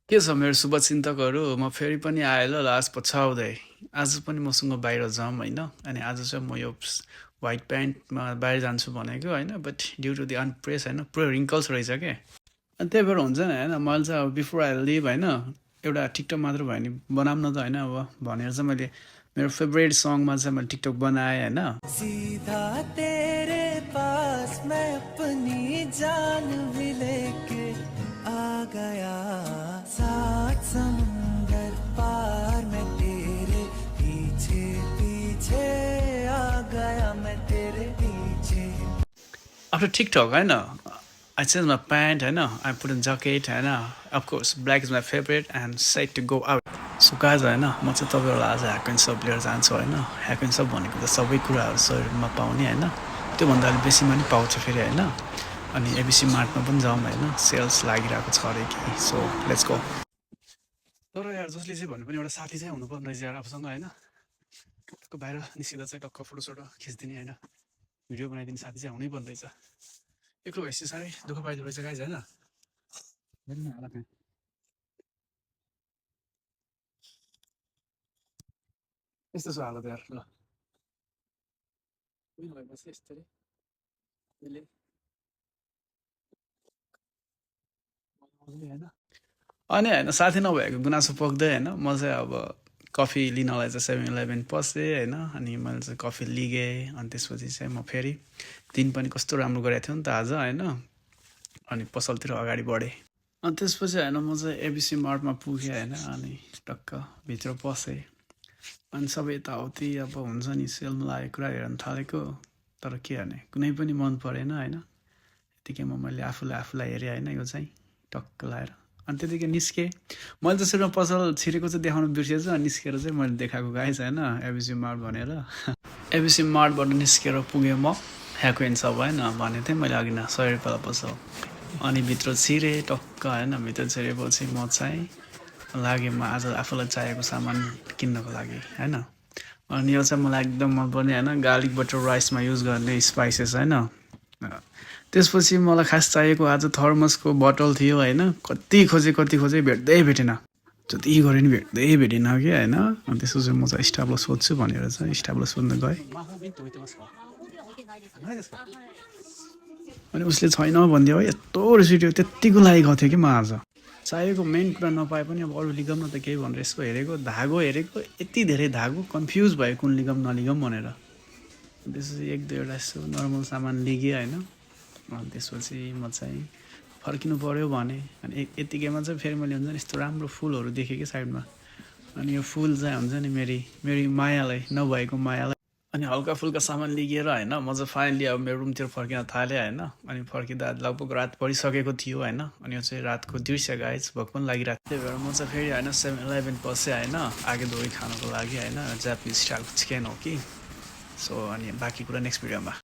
के छ मेरो शुभचिन्तकहरू म फेरि पनि आएँ ल लास्ट पछ्याउँदै आज पनि मसँग बाहिर जाऊँ होइन अनि आज चाहिँ म यो व्हाइट प्यान्टमा बाहिर जान्छु भनेको होइन बट ड्यु टु दि अनप्रेस होइन पुरै रिङ्कल्स रहेछ के अनि त्यही भएर हुन्छ नि होइन मैले चाहिँ अब बिफोर आई लिभ होइन एउटा टिकटक मात्र भयो नि बनाऊँ न त होइन अब भनेर चाहिँ मैले मेरो फेभरेट सङमा चाहिँ मैले टिकटक बनाएँ होइन सीधा तेरे पास मैं अपनी जान भी लेके आ गया सात समुंदर पार मैं तेरे पीछे पीछे आ गया मैं तेरे पीछे आफ्टर टिकटक होइन आई चेन्ज माई प्यान्ट होइन आई पुट इन ज्याकेट होइन of course black is my favourite and set to go out so गाज होइन म चाहिँ तपाईँहरूलाई आज ह्याक एन्ड सब लिएर जान्छु होइन ह्याक एन्ड सब भनेको त सबै कुराहरू शरीरमा पाउने होइन त्योभन्दा अलिक बेसीमा नि पाउँछ फेरि होइन अनि एबिसी मार्टमा पनि जाउँ होइन सेल्स लागिरहेको छ अरे कि सो लेट्स गो तर यार जसले चाहिँ भन्नु पनि एउटा साथी चाहिँ हुनुपर्ने रहेछ यार आफूसँग होइन टक्क बाहिर निस्किँदा चाहिँ टक्क फोटोसोटो खिचिदिने होइन भिडियो बनाइदिने साथी चाहिँ हुनै पर्ने रहेछ एक्लो भएपछि साह्रै दुःख पाइदो रहेछ गाइज होइन हेर्नु न हालत यहाँ। यस्तो छ हालत यार ल उयो भएपछि यस्तै त्यसले होइन अनि होइन साथी नभएको गुनासो पोख्दै होइन म चाहिँ अब कफी लिनलाई चाहिँ 7-11 पसेँ होइन अनि मैले चाहिँ कफी लिगेँ अनि त्यसपछि चाहिँ म फेरि दिन पनि कस्तो राम्रो गरेको थियो नि त आज होइन अनि पसलतिर अगाडि बढेँ अनि त्यसपछि होइन म चाहिँ एबिसी मार्टमा पुगेँ होइन अनि टक्क भित्र पसेँ अनि सबै यताउति अब हुन्छ नि सेलमा लागेको कुरा हेर्न थालेको तर के गर्ने कुनै पनि मन परेन होइन त्यतिकैमा मैले आफूलाई हेरेँ होइन यो चाहिँ टक्क लाएर अनि त्यतिकै निस्केँ मैले त सुरुमा पसल छिरेको चाहिँ देखाउनु बिर्सेछु अनि निस्केर चाहिँ मैले देखाएको गाइस होइन एबिसी मार्ट भनेर एबिसी मार्टबाट निस्केर पुगेँ म ह्याको एन्ड सब होइन भनेको थिएँ मैले अघि न 100 रुपियाँलाई पसल अनि भित्र छिरेँ टक्क होइन भित्र छिरेपछि म चाहिँ लागेँ म आज आफूलाई चाहिएको सामान किन्नको लागि होइन अनि यो चाहिँ मलाई एकदम मनपर्ने होइन गार्लिक बटर राइसमा युज गर्ने स्पाइसेस होइन त्यसपछि मलाई खास चाहिएको आज थर्मसको बोतल थियो होइन कति खोजेँ भेट्दै भेटेन जति गरे नि भेट्दै भेटेन कि होइन अनि त्यसपछि म चाहिँ स्टाफलाई सोध्छु भनेर चाहिँ स्टाफलाई सोध्न गएँ अनि उसले छैन भनिदियो है यस्तो रिस उठ्यो त्यत्तिको लागि गएको थियो कि म आज चाहिएको मेन कुरा नपाए पनि अब अरू लिगम न त केही भनेर यसो हेरेको धागो हेरेको यति धेरै धागो कन्फ्युज भयो कुन लिगम नलिगम भनेर त्यसपछि एक दुईवटा यसो नर्मल सामान लिगेँ होइन अनि त्यसपछि म चाहिँ फर्किनु पऱ्यो भने अनि यतिकैमा चाहिँ फेरि मैले हुन्छ नि यस्तो राम्रो फुलहरू देखेँ कि साइडमा अनि यो फुल चाहिँ हुन्छ नि मेरी मायालाई नभएको मायालाई अनि हल्का फुल्का सामान लिगेर होइन म चाहिँ फाइनली अब मेरो रुमतिर फर्किन थालेँ होइन अनि फर्किँदा लगभग रात परिसकेको थियो होइन अनि यो चाहिँ रातको दृश्य गाइज भोक पनि लागिरहेको थियो त्यही भएर म चाहिँ फेरि होइन 7-11 पसेँ होइन आगे दोही खानको लागि होइन जापानिज स्टाइलको चिकन हो कि सो अनि बाँकी कुरा नेक्स्ट भिडियोमा